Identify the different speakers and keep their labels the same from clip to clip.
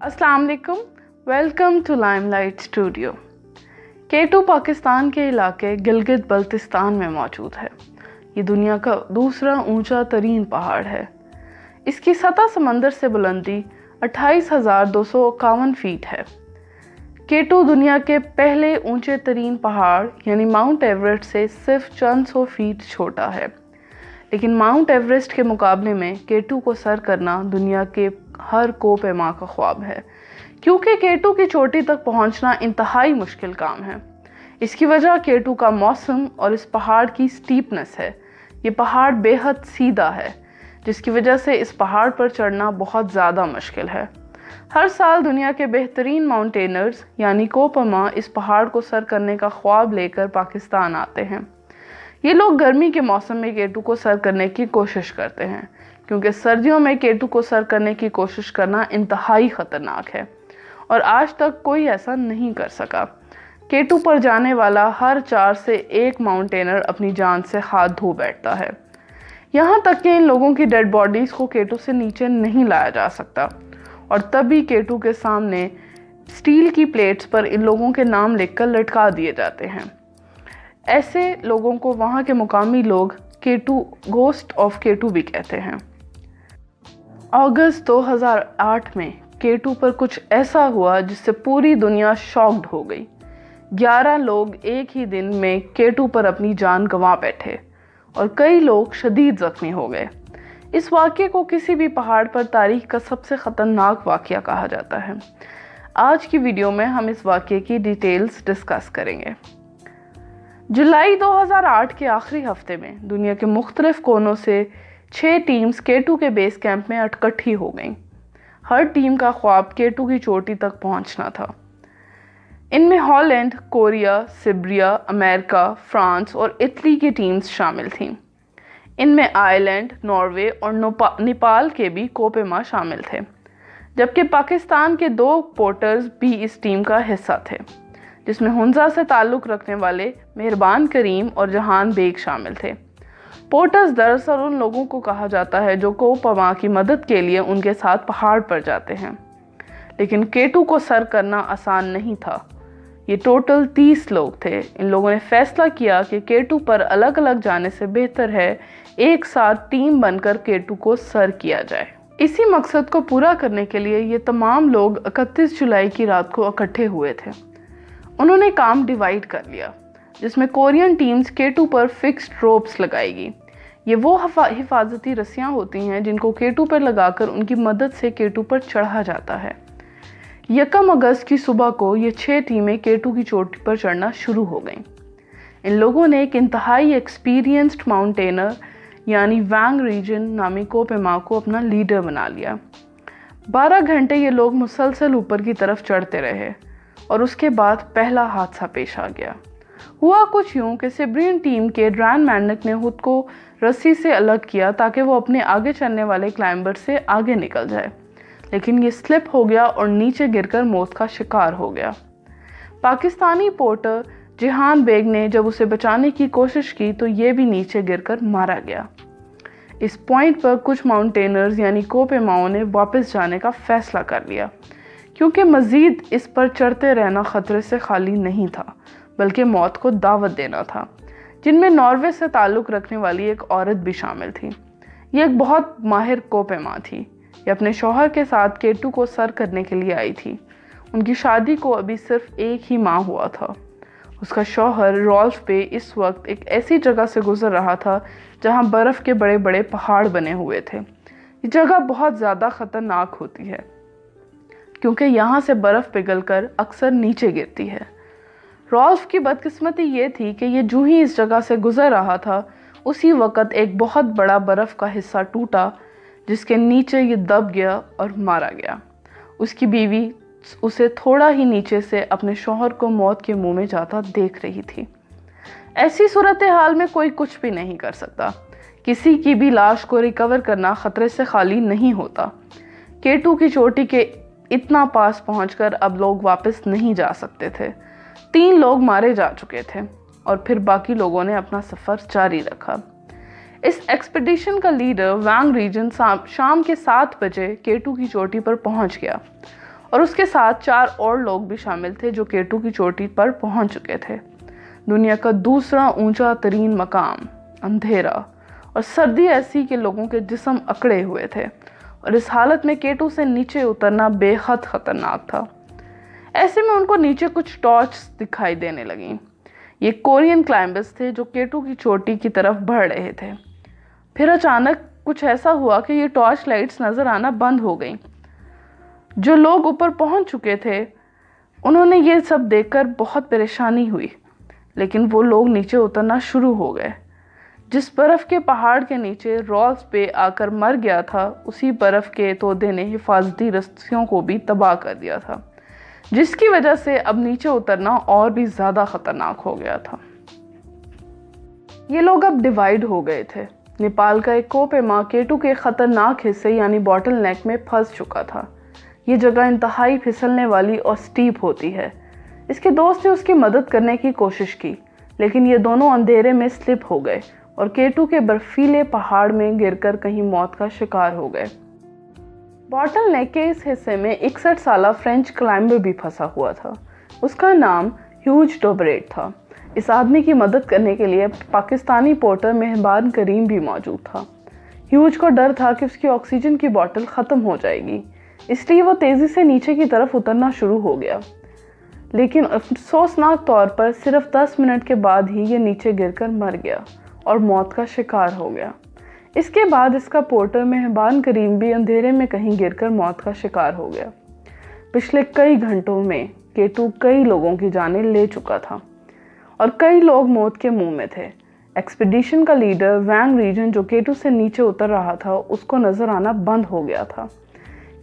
Speaker 1: अस्सलाम वालेकुम, welcome to Limelight Studio. K2 Pakistan के इलाके गिलगित बल्तिस्तान में मौजूद है। ये दुनिया का दूसरा ऊंचा तरीन पहाड़ है। इसकी सतह समंदर से बुलंदी 28,251 फीट है। K2 दुनिया के पहले ऊंचे तरीन पहाड़ यानी माउंट एवरेस्ट से सिर्फ चंद सौ फीट छोटा है, लेकिन माउंट एवरेस्ट के मुकाबले में K2 को सर करना दुनिया के हर कोपैमा का ख्वाब है, क्योंकि K2 की चोटी तक पहुंचना इंतहाई मुश्किल काम है। इसकी वजह K2 का मौसम और इस पहाड़ की स्टीपनेस है। ये पहाड़ बेहद सीधा है, जिसकी वजह से इस पहाड़ पर चढ़ना बहुत ज़्यादा मुश्किल है। हर साल दुनिया के बेहतरीन माउंटेनर्स यानी कोपैमा इस पहाड़ को सर करने का ख्वाब लेकर पाकिस्तान आते हैं। ये लोग गर्मी के मौसम में K2 को सर करने की कोशिश करते हैं, क्योंकि सर्दियों में K2 को सर करने की कोशिश करना इंतहाई ख़तरनाक है और आज तक कोई ऐसा नहीं कर सका। K2 पर जाने वाला हर 4 से 1 माउंटेनर अपनी जान से हाथ धो बैठता है। यहाँ तक कि इन लोगों की डेड बॉडीज़ को K2 से नीचे नहीं लाया जा सकता और तभी K2 के सामने स्टील की प्लेट्स पर इन लोगों के नाम लिखकर लटका दिए जाते हैं। ऐसे लोगों को वहाँ के मुकामी लोग K2 घोस्ट ऑफ K2 भी कहते हैं। अगस्त 2008 में K2 पर कुछ ऐसा हुआ जिससे पूरी दुनिया शॉक्ड हो गई। 11 लोग एक ही दिन में K2 पर अपनी जान गंवा बैठे और कई लोग शदीद जख्मी हो गए। इस वाक़ये को किसी भी पहाड़ पर तारीख का सबसे ख़तरनाक वाक़या कहा जाता है। आज की वीडियो में हम इस वाक़ये की डिटेल्स डिस्कस करेंगे। जुलाई 2008 के आखिरी हफ्ते में दुनिया के मुख्तलिफ कोनों से 6 टीम्स K2 के बेस कैंप में इकट्ठी हो गईं। हर टीम का ख्वाब K2 की चोटी तक पहुंचना था। इनमें Holland, Korea, Syria, America, France और इटली की टीम्स शामिल थीं। इनमें आयरलैंड, नॉर्वे और नेपाल के भी कोपैमा शामिल थे, जबकि पाकिस्तान के 2 पोर्टर्स भी इस टीम का हिस्सा थे, जिसमें हुंजा से ताल्लुक़ रखने वाले मेहरबान करीम और जहान बेग शामिल थे। पोर्टर्स दरअसल उन लोगों को कहा जाता है जो कोपैमा की मदद के लिए उनके साथ पहाड़ पर जाते हैं, लेकिन K2 को सर करना आसान नहीं था। ये टोटल 30 लोग थे। इन लोगों ने फैसला किया कि K2 पर अलग अलग जाने से बेहतर है एक साथ टीम बनकर K2 को सर किया जाए। इसी मकसद को पूरा करने के लिए ये तमाम लोग 31 जुलाई की रात को इकट्ठे हुए थे। उन्होंने काम डिवाइड कर लिया, जिसमें कोरियन टीम्स K2 पर फिक्स्ड रोप्स लगाएगी। ये वो हिफाजती रस्सियाँ होती हैं जिनको K2 पर लगाकर उनकी मदद से K2 पर चढ़ा जाता है। 1 अगस्त की सुबह को ये 6 टीमें K2 की चोटी पर चढ़ना शुरू हो गईं। इन लोगों ने एक इंतहाई एक्सपीरियंस्ड माउंटेनर यानी वांग रीजन नामी कोपैमा को अपना लीडर बना लिया। 12 घंटे ये लोग मुसलसल ऊपर की तरफ चढ़ते रहे और उसके बाद पहला हादसा पेश आ गया। हुआ कुछ यूं कि सिब्रियन टीम के ड्रैन मैंडक ने खुद को रस्सी से अलग किया ताकि वो अपने आगे चलने वाले क्लाइंबर से आगे निकल जाए, लेकिन ये स्लिप हो गया और नीचे गिरकर मौत का शिकार हो गया। पाकिस्तानी पोर्टर जहान बेग ने जब उसे बचाने की कोशिश की तो ये भी नीचे गिरकर मारा गया। इस पॉइंट पर कुछ माउंटेनर्स यानी कोपैमाओं ने वापस जाने का फैसला कर लिया, क्योंकि मज़ीद इस पर चढ़ते रहना ख़तरे से खाली नहीं था, बल्कि मौत को दावत देना था। जिनमें नॉर्वे से ताल्लुक़ रखने वाली एक औरत भी शामिल थी। ये एक बहुत माहिर कोपैमा थी। ये अपने शौहर के साथ K2 को सर करने के लिए आई थी। उनकी शादी को अभी सिर्फ 1 ही माह हुआ था। उसका शौहर रॉल्फ पे इस वक्त एक ऐसी जगह से गुजर रहा था जहाँ बर्फ़ के बड़े बड़े पहाड़ बने हुए थे। ये जगह बहुत ज़्यादा ख़तरनाक होती है, क्योंकि यहाँ से बर्फ़ पिघलकर अक्सर नीचे गिरती है। रॉल्फ की बदकिस्मती ये थी कि ये जो ही इस जगह से गुजर रहा था, उसी वक़्त एक बहुत बड़ा बर्फ़ का हिस्सा टूटा, जिसके नीचे ये दब गया और मारा गया। उसकी बीवी उसे थोड़ा ही नीचे से अपने शौहर को मौत के मुंह में जाता देख रही थी। ऐसी सूरत हाल में कोई कुछ भी नहीं कर सकता। किसी की भी लाश को रिकवर करना ख़तरे से खाली नहीं होता। K2 की चोटी के इतना पास पहुंचकर अब लोग वापस नहीं जा सकते थे। 3 लोग मारे जा चुके थे और फिर बाकी लोगों ने अपना सफ़र जारी रखा। इस एक्सपीडिशन का लीडर वांग रीजन शाम के 7 बजे K2 की चोटी पर पहुंच गया और उसके साथ 4 और लोग भी शामिल थे जो K2 की चोटी पर पहुंच चुके थे। दुनिया का दूसरा ऊंचा तरीन मकाम, अंधेरा और सर्दी ऐसी कि लोगों के जिस्म अकड़े हुए थे और इस हालत में K2 से नीचे उतरना बेहद खतरनाक था। ऐसे में उनको नीचे कुछ टॉर्च दिखाई देने लगी। ये कोरियन क्लाइंबर्स थे जो K2 की चोटी की तरफ बढ़ रहे थे। फिर अचानक कुछ ऐसा हुआ कि ये टॉर्च लाइट्स नजर आना बंद हो गई। जो लोग ऊपर पहुंच चुके थे उन्होंने ये सब देखकर बहुत परेशानी हुई, लेकिन वो लोग नीचे उतरना शुरू हो गए। जिस बर्फ के पहाड़ के नीचे रॉल्स पे आकर मर गया था, उसी बर्फ के तोदे ने हिफाजती रस्सियों को भी तबाह कर दिया था, जिसकी वजह से अब नीचे उतरना और भी ज्यादा खतरनाक हो गया था। ये लोग अब डिवाइड हो गए थे। नेपाल का एक कोपेमा K2 के खतरनाक हिस्से यानी बॉटल नेक में फंस चुका था। ये जगह इंतहाई फिसलने वाली और स्टीप होती है। इसके दोस्त ने उसकी मदद करने की कोशिश की, लेकिन ये दोनों अंधेरे में स्लिप हो गए और K2 के बर्फीले पहाड़ में गिरकर कहीं मौत का शिकार हो गए। बॉटल नेक के इस हिस्से में 61 साला फ्रेंच क्लाइंबर भी फंसा हुआ था। उसका नाम ह्यूज डोबरेट था। इस आदमी की मदद करने के लिए पाकिस्तानी पोर्टर मेहरबान करीम भी मौजूद था। ह्यूज को डर था कि उसकी ऑक्सीजन की बोतल ख़त्म हो जाएगी, इसलिए वो तेज़ी से नीचे की तरफ उतरना शुरू हो गया। लेकिन अफसोसनाक तौर पर सिर्फ 10 मिनट के बाद ही ये नीचे गिरकर मर गया और मौत का शिकार हो गया। इसके बाद इसका पोर्टर मेहरबान करीम भी अंधेरे में कहीं गिरकर मौत का शिकार हो गया। पिछले कई घंटों में K2 कई लोगों की जानें ले चुका था और कई लोग मौत के मुंह में थे। एक्सपीडिशन का लीडर वैंग रीजन जो K2 से नीचे उतर रहा था, उसको नजर आना बंद हो गया था।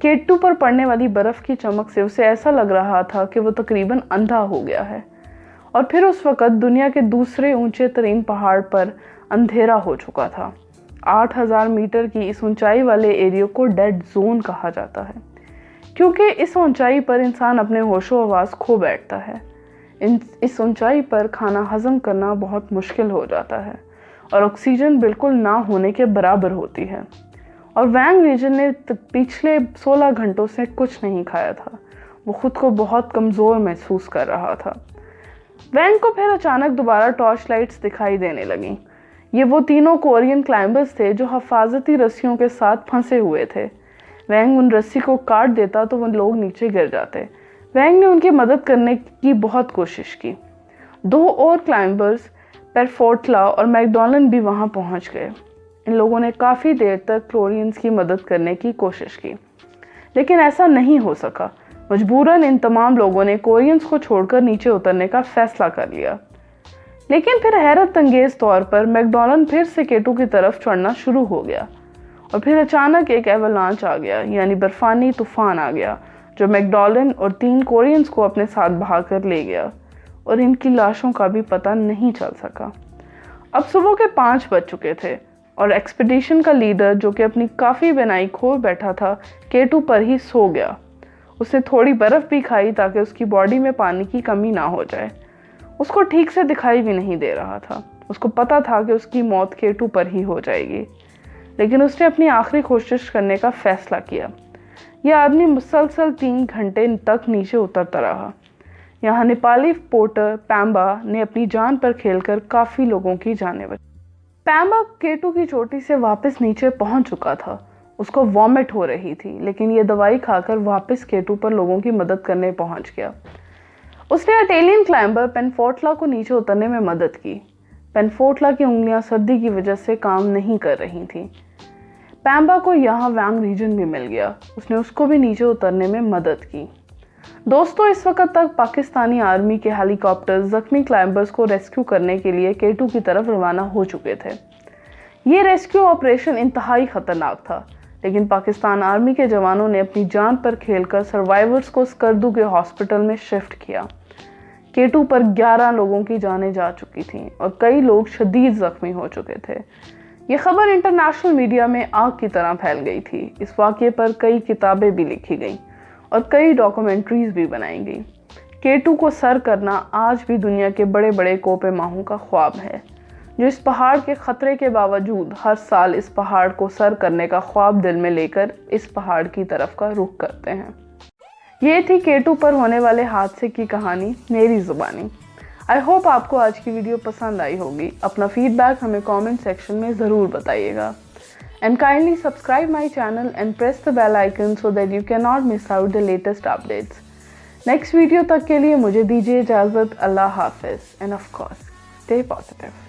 Speaker 1: K2 पर पड़ने वाली बर्फ की चमक से उसे ऐसा लग रहा था कि वो तकरीबन अंधा हो गया है। और फिर उस वक़्त दुनिया के दूसरे ऊंचे तरीन पहाड़ पर अंधेरा हो चुका था। 8000 मीटर की इस ऊंचाई वाले एरिया को डेड जोन कहा जाता है, क्योंकि इस ऊंचाई पर इंसान अपने होशो हवास खो बैठता है। इस ऊंचाई पर खाना हजम करना बहुत मुश्किल हो जाता है और ऑक्सीजन बिल्कुल ना होने के बराबर होती है। और वैंग रीजन ने पिछले 16 घंटों से कुछ नहीं खाया था। वो खुद को बहुत कमज़ोर महसूस कर रहा था। वैंग को फिर अचानक दोबारा टॉर्च लाइट्स दिखाई देने लगीं। ये वो तीनों कोरियन क्लाइंबर्स थे जो हिफाजती रस्सियों के साथ फंसे हुए थे। वैंग उन रस्सी को काट देता तो वो लोग नीचे गिर जाते। वैंग ने उनकी मदद करने की बहुत कोशिश की। 2 और क्लाइंबर्स पेरफोर्टला और मैकडॉनल्ड भी वहां पहुंच गए। इन लोगों ने काफ़ी देर तक कोरियंस की मदद करने की कोशिश की, लेकिन ऐसा नहीं हो सका। मजबूरन इन तमाम लोगों ने कोरियंस को छोड़कर नीचे उतरने का फैसला कर लिया। लेकिन फिर हैरत अंगेज तौर पर मैकडॉनल्ड फिर से K2 की तरफ चढ़ना शुरू हो गया और फिर अचानक एक एवलांच आ गया, यानी बर्फानी तूफान आ गया, जो मैकडॉनल्ड और 3 कोरियंस को अपने साथ बहा कर ले गया और इनकी लाशों का भी पता नहीं चल सका। अब सुबह के 5 बज चुके थे और एक्सपीडिशन का लीडर, जो कि अपनी काफ़ी बेनाई खो बैठा था, K2 पर ही सो गया। उसने थोड़ी बर्फ़ भी खाई ताकि उसकी बॉडी में पानी की कमी ना हो जाए। उसको ठीक से दिखाई भी नहीं दे रहा था। उसको पता था कि उसकी मौत K2 पर ही हो जाएगी, लेकिन उसने अपनी आखिरी कोशिश करने का फैसला किया। यह आदमी मुसलसल 3 घंटे तक नीचे उतरता रहा। यहाँ नेपाली पोर्टर पैम्बा ने अपनी जान पर खेलकर काफ़ी लोगों की जानें बचाई। पैम्बा K2 की चोटी से वापस नीचे पहुंच चुका था। उसको वॉमिट हो रही थी, लेकिन ये दवाई खाकर वापस K2 पर लोगों की मदद करने पहुंच गया। उसने इटालियन क्लाइंबर पेनफोर्टला को नीचे उतरने में मदद की। पेनफोर्टला की उंगलियां सर्दी की वजह से काम नहीं कर रही थीं। पैम्बा को यहाँ वैंग रीजन भी मिल गया। उसने उसको भी नीचे उतरने में मदद की। दोस्तों, इस वक्त तक पाकिस्तानी आर्मी के हेलीकॉप्टर जख्मी क्लाइंबर्स को रेस्क्यू करने के लिए K2 की तरफ रवाना हो चुके थे। ये रेस्क्यू ऑपरेशन इंतहाई खतरनाक था, लेकिन पाकिस्तान आर्मी के जवानों ने अपनी जान पर खेलकर सर्वाइवर्स को स्कर्दू के हॉस्पिटल में शिफ्ट किया। K2 पर 11 लोगों की जानें जा चुकी थीं और कई लोग शदीद जख्मी हो चुके थे। ये खबर इंटरनेशनल मीडिया में आग की तरह फैल गई थी। इस वाक़ये पर कई किताबें भी लिखी गईं और कई डॉक्यूमेंट्रीज भी बनाई गई। K2 को सर करना आज भी दुनिया के बड़े बड़े कोपेमाहों का ख्वाब है, जो इस पहाड़ के खतरे के बावजूद हर साल इस पहाड़ को सर करने का ख्वाब दिल में लेकर इस पहाड़ की तरफ का रुख करते हैं। ये थी K2 पर होने वाले हादसे की कहानी मेरी ज़ुबानी। आई होप आपको आज की वीडियो पसंद आई होगी। अपना फीडबैक हमें कमेंट सेक्शन में ज़रूर बताइएगा। And kindly subscribe my channel and press the bell icon so that you can not miss out the latest updates. Next video तक के लिए मुझे दीजिए इजाज़त। अल्लाह हाफिज़ and of course stay positive.